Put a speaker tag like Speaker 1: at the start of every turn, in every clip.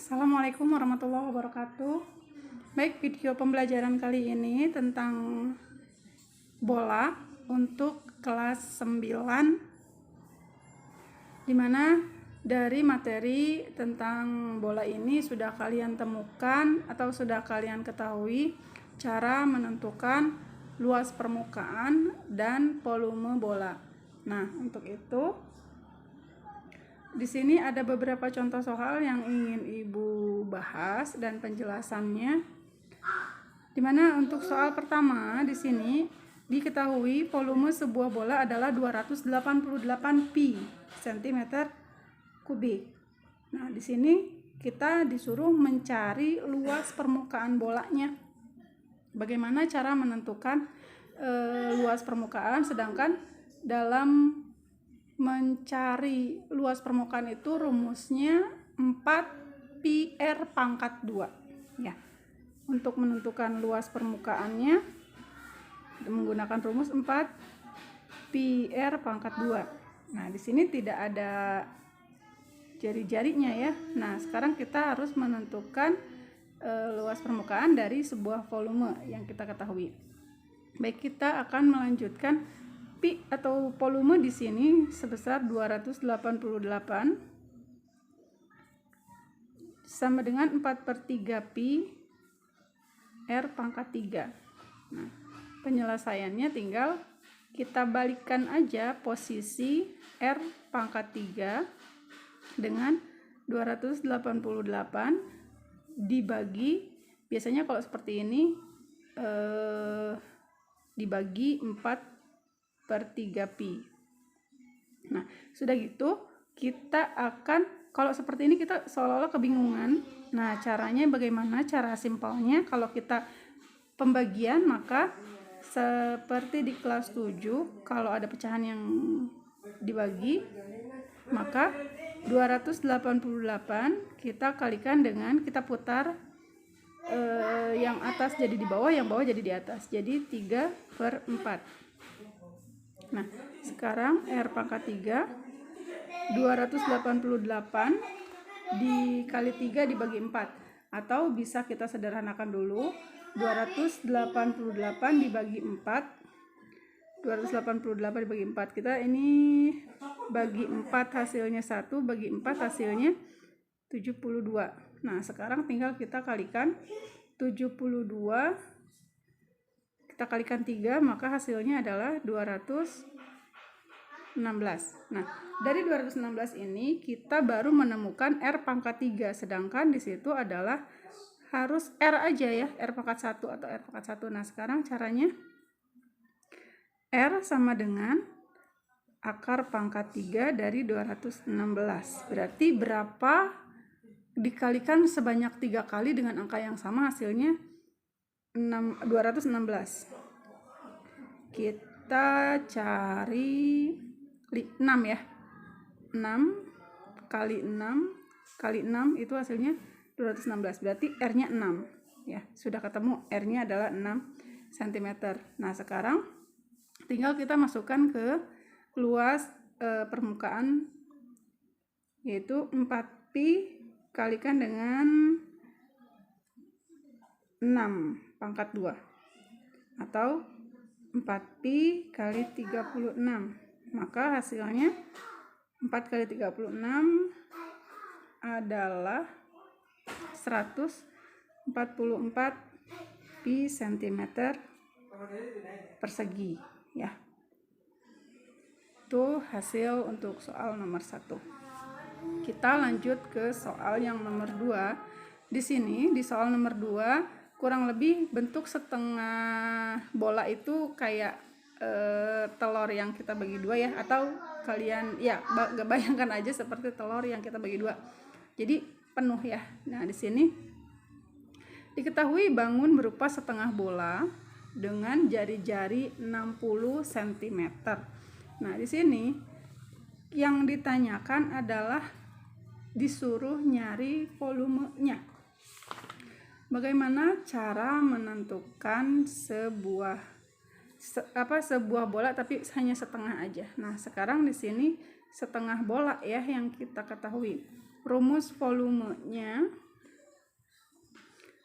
Speaker 1: Assalamualaikum warahmatullahi wabarakatuh. Baik, video pembelajaran kali ini tentang bola untuk kelas 9, dimana dari materi tentang bola ini sudah kalian temukan atau sudah kalian ketahui cara menentukan luas permukaan dan volume bola. Nah, untuk itu di sini ada beberapa contoh soal yang ingin Ibu bahas dan penjelasannya. Dimana untuk soal pertama di sini diketahui volume sebuah bola adalah 288 pi cm kubik. Nah, di sini kita disuruh mencari luas permukaan bolanya. Bagaimana cara menentukan luas permukaan, sedangkan dalam mencari luas permukaan itu rumusnya 4 pi r pangkat 2 ya. Untuk menentukan luas permukaannya menggunakan rumus 4 pi r pangkat 2. Nah, di sini tidak ada jari-jarinya ya. Nah, sekarang kita harus menentukan luas permukaan dari sebuah volume yang kita ketahui. Baik, kita akan melanjutkan. Pi atau volume di sini sebesar 288 sama dengan 4/3 pi r pangkat 3. Nah, penyelesaiannya tinggal kita balikkan aja posisi r pangkat 3 dengan 288 dibagi, biasanya kalau seperti ini dibagi 4/3 pi. Nah, sudah gitu kita akan, kalau seperti ini kita seolah-olah kebingungan. Nah, caranya bagaimana? Cara simpelnya kalau kita pembagian, maka seperti di kelas 7 kalau ada pecahan yang dibagi, maka 288 kita kalikan dengan, kita putar yang atas jadi di bawah, yang bawah jadi di atas, jadi 3/4. Nah, sekarang R pangkat 3 288 dikali 3 dibagi 4, atau bisa kita sederhanakan dulu, 288 dibagi 4, 288 dibagi 4, kita ini bagi 4 hasilnya 1, bagi 4 hasilnya 72. Nah, sekarang tinggal kita kalikan 72, kita kalikan 3, maka hasilnya adalah 216. Nah, dari 216 ini kita baru menemukan R pangkat 3, sedangkan di situ adalah harus R aja ya, R pangkat 1 atau R pangkat 1. Nah, sekarang caranya R sama dengan akar pangkat 3 dari 216. Berarti berapa dikalikan sebanyak 3 kali dengan angka yang sama, hasilnya 216. Kita cari 6 ya. 6 kali 6 kali 6 itu hasilnya 216. Berarti R-nya 6 ya. Sudah ketemu, R-nya adalah 6 cm. Nah, sekarang tinggal kita masukkan ke luas permukaan, yaitu 4 pi kalikan dengan 6 pangkat 2 atau 4 pi kali 36. Maka hasilnya 4 kali 36 adalah 144 pi cm persegi ya. Itu hasil untuk soal nomor 1. Kita lanjut ke soal yang nomor 2. Di sini di soal nomor 2 kurang lebih bentuk setengah bola itu kayak telur yang kita bagi 2 ya, atau kalian ya bayangkan aja seperti telur yang kita bagi 2. Jadi penuh ya. Nah, di sini diketahui bangun berupa setengah bola dengan jari-jari 60 cm. Nah, di sini yang ditanyakan adalah disuruh nyari volumenya. Bagaimana cara menentukan sebuah bola tapi hanya setengah aja. Nah, sekarang di sini setengah bola ya yang kita ketahui. Rumus volumenya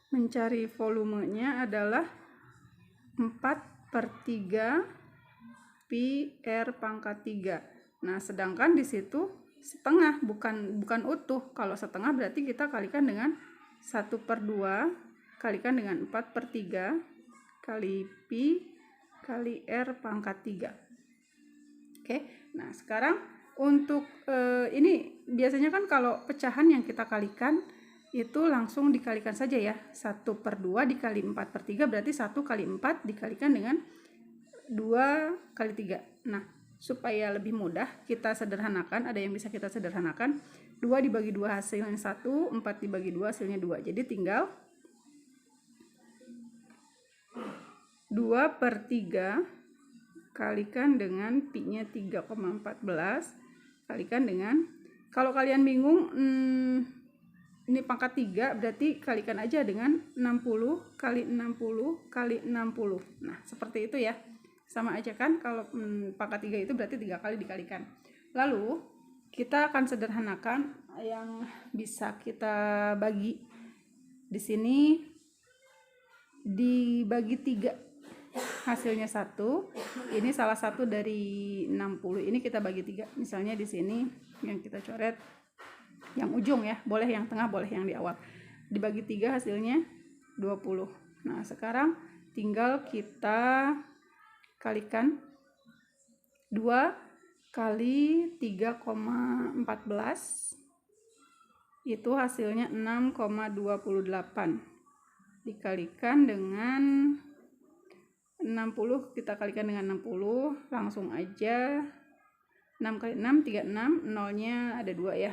Speaker 1: mencari volumenya adalah 4/3 pi R pangkat 3. Nah, sedangkan di situ setengah, bukan utuh. Kalau setengah berarti kita kalikan dengan 1/2 kalikan dengan 4/3 kali pi kali R pangkat 3. Oke, nah sekarang untuk ini biasanya kan kalau pecahan yang kita kalikan itu langsung dikalikan saja ya. 1/2 dikali 4/3 berarti 1 kali 4 dikalikan dengan 2 kali 3. Nah, supaya lebih mudah kita sederhanakan, ada yang bisa kita sederhanakan. 2 dibagi 2 hasilnya 1, 4 dibagi 2 hasilnya 2. Jadi tinggal 2/3 kalikan dengan pi-nya 3,14 kalikan dengan, kalau kalian bingung ini pangkat 3 berarti kalikan aja dengan 60 kali 60 kali 60. Nah, seperti itu ya. Sama aja kan, kalau pangkat 3 itu berarti 3 kali dikalikan. Lalu kita akan sederhanakan yang bisa kita bagi. Di sini dibagi 3 hasilnya 1. Ini salah satu dari 60. Ini kita bagi 3. Misalnya di sini yang kita coret yang ujung ya, boleh yang tengah, boleh yang di awal. Dibagi 3 hasilnya 20. Nah, sekarang tinggal kita kalikan 2 kali 3,14 itu hasilnya 6,28 dikalikan dengan 60, kita kalikan dengan 60 langsung aja. 6 kali 6 36, nolnya ada 2 ya,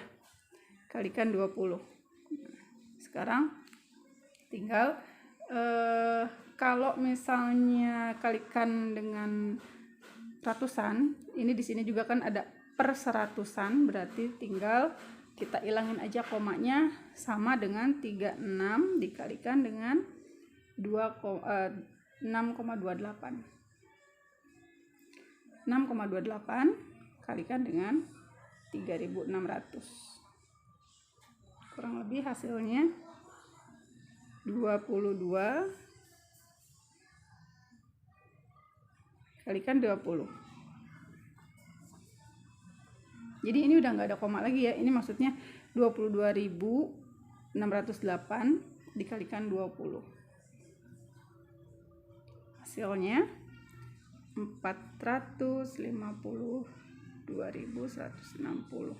Speaker 1: kalikan 20. Sekarang tinggal kalau misalnya kalikan dengan ratusan, ini di sini juga kan ada per seratusan, berarti tinggal kita ilangin aja komanya, sama dengan 36 dikalikan dengan 6,28. 6,28 kalikan dengan 3.600. Kurang lebih hasilnya 22 kalikan 20. Jadi ini udah nggak ada koma lagi ya. Ini maksudnya 22.608 dikalikan 20. Hasilnya 452.160.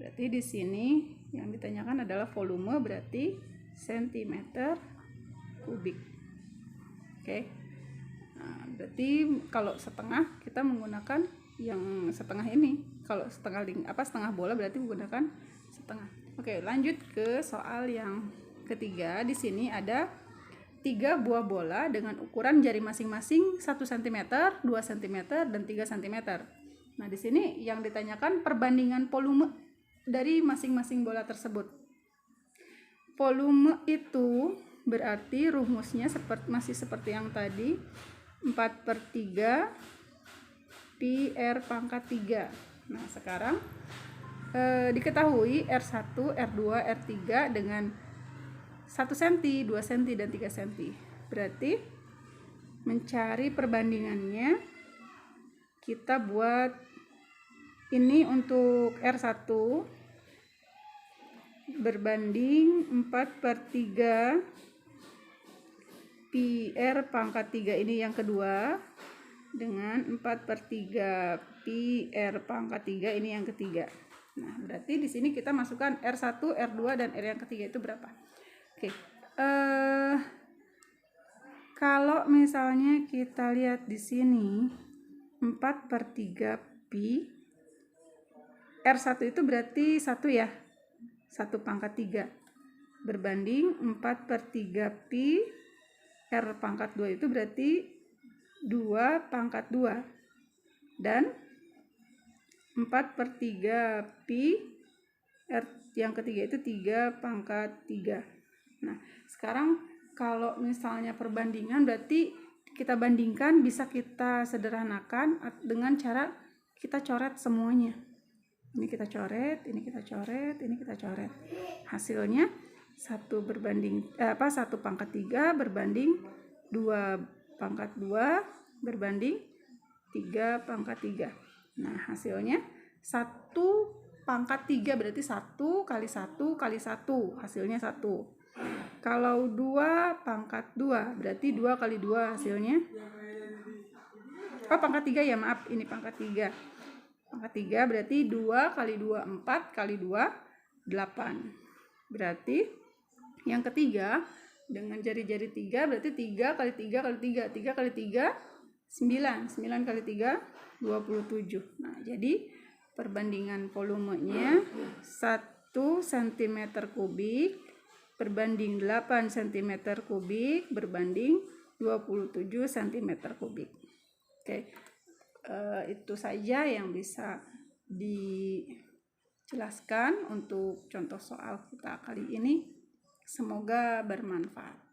Speaker 1: Berarti di sini yang ditanyakan adalah volume, berarti sentimeter kubik. Oke. Nah, berarti kalau setengah kita menggunakan yang setengah ini. Kalau setengah bola berarti menggunakan setengah. Oke, lanjut ke soal yang ketiga. Di sini ada 3 buah bola dengan ukuran jari masing-masing 1 cm, 2 cm, dan 3 cm. Nah, di sini yang ditanyakan perbandingan volume dari masing-masing bola tersebut. Volume itu berarti rumusnya masih seperti yang tadi, 4/3 pi R pangkat 3. Nah, sekarang diketahui R1, R2, R3 dengan 1 cm, 2 cm, dan 3 cm. Berarti mencari perbandingannya, kita buat ini untuk R1 berbanding 4/3 pi R pangkat 3, ini yang kedua, dengan 4/3 pi R pangkat 3, ini yang ketiga. Nah, berarti di sini kita masukkan R1, R2, dan R yang ketiga itu berapa? Oke. Kalau misalnya kita lihat di sini 4/3 pi R1 itu berarti 1 ya, 1 pangkat 3 berbanding 4/3 pi R pangkat 2 itu berarti 2 pangkat 2, dan 4/3 pi R yang ketiga itu 3 pangkat 3. Nah, sekarang kalau misalnya perbandingan berarti kita bandingkan, bisa kita sederhanakan dengan cara kita coret semuanya. Ini kita coret, ini kita coret, ini kita coret. Hasilnya 1 pangkat 3 berbanding 2 pangkat 2 berbanding 3 pangkat 3. Nah, hasilnya 1 pangkat 3 berarti 1 kali 1 kali 1, hasilnya 1. Kalau 2 pangkat 2 berarti 2 kali 2, hasilnya pangkat 3 ya, maaf, ini pangkat 3. Pangkat 3 berarti 2 kali 2 4 kali 2 8. Berarti yang ketiga dengan jari-jari 3 berarti 3 kali 3 kali 3. 3 kali 3 9. 9 kali 3 27. Nah, jadi perbandingan volumenya 1 cm kubik berbanding 8 cm kubik berbanding 27 cm kubik. Oke. Itu saja yang bisa dijelaskan untuk contoh soal kita kali ini. Semoga bermanfaat.